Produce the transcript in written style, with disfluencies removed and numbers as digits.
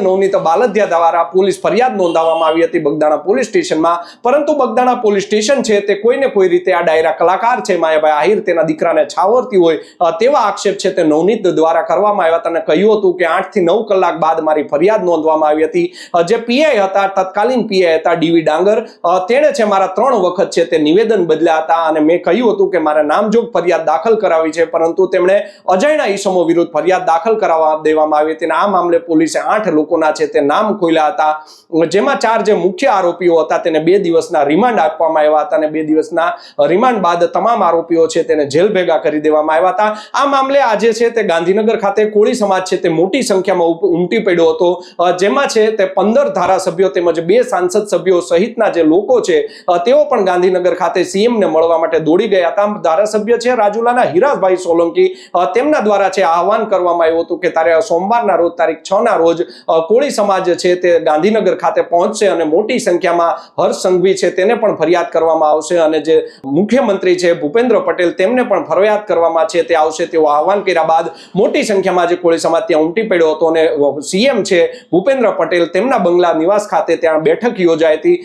નવનીત બાલદિયા દ્વારા પોલીસ ફરિયાદ નોંધાવવામાં આવી હતી બગદાણા પોલીસ સ્ટેશનમાં, પરંતુ બગદાણા પોલીસ સ્ટેશન છે તે કોઈને કોઈ રીતે આ ડાયરા કલાકાર છે માયાભાઈ આહિર તેના દીકરાને છાવરતી હોય તેવા આક્ષેપ છે તે નવનીત દ્વારા કરવામાં આવ્યા હતા અને કહ્યું હતું કે 8 થી 9 કલાક બાદ મારી ફરિયાદ નોંધવામાં આવી હતી. જે પીઆઈ હતા, તત્કાલીન પીઆઈ હતા ડીવી ડાંગર, તેણે છે મારા 3 વખત છે તે નિવેદન બદલ્યા હતા અને મેં કહ્યું હતું કે મારે નામજોગ ફરિયાદ દાખલ કરાવી છે, પરંતુ તેમણે અજાણ્યા ઈસમો વિરુદ્ધ ફરિયાદ દાખલ કરાવવા દેવામાં આવી હતી. આ મામલે પોલીસે 8 લોકોના છે તે નામ ખોલ્યા હતા, જેમાં 4 જે મુખ્ય આરોપીઓ હતા તેને 2 દિવસના રિમાન્ડ આપવામાં આવ્યા હતા અને 2 દિવસના રિમાન્ડ બાદ તમામ આરોપીઓ છે તેને જેલ ભેગા કરી દેવામાં આવ્યા હતા. આ મામલે આજે છે તે ગાંધીનગર ખાતે કોળી સમાજ છે તે મોટી સંખ્યામાં ઉમટી પડ્યો હતો, જેમાં છે તે 15 ધારાસભ્યો તેમજ 2 સાંસદ સભ્યો સહિતના જે લોકો છે તેઓ પણ ગાંધીનગર ખાતે સીએમ ને મળવા માટે દોડી ગયા હતા. ધારાસભ્ય છે રાજુલાના હિરાભાઈ સોલંકી, તેમના દ્વારા છે આહવાન કરવામાં આવ્યું હતું કે તારે સોમવારના રોજ તારીખ 6 ના રોજ કોળી સમાજ છે તે ગાંધીનગર ખાતે પહોંચશે અને મોટી સંખ્યામાં હર્ષ સંઘવી છે તેને પણ ફરિયાદ કરવામાં આવશે અને જે મુખ્યમંત્રી છે ભૂપેન્દ્ર પટેલ તેમને પણ ફરિયાદ કરવામાં છે તે આવશે તેવું આહવાન કર્યા બાદ મોટી સંખ્યામાં જે કોળી સમાજ ત્યાં ઉમટી પડ્યો હતો અને સીએમ છે ભૂપેન્દ્ર પટેલ તેમના બંગલા નિવાસ ખાતે ત્યાં બેઠક યોજાઈ હતી.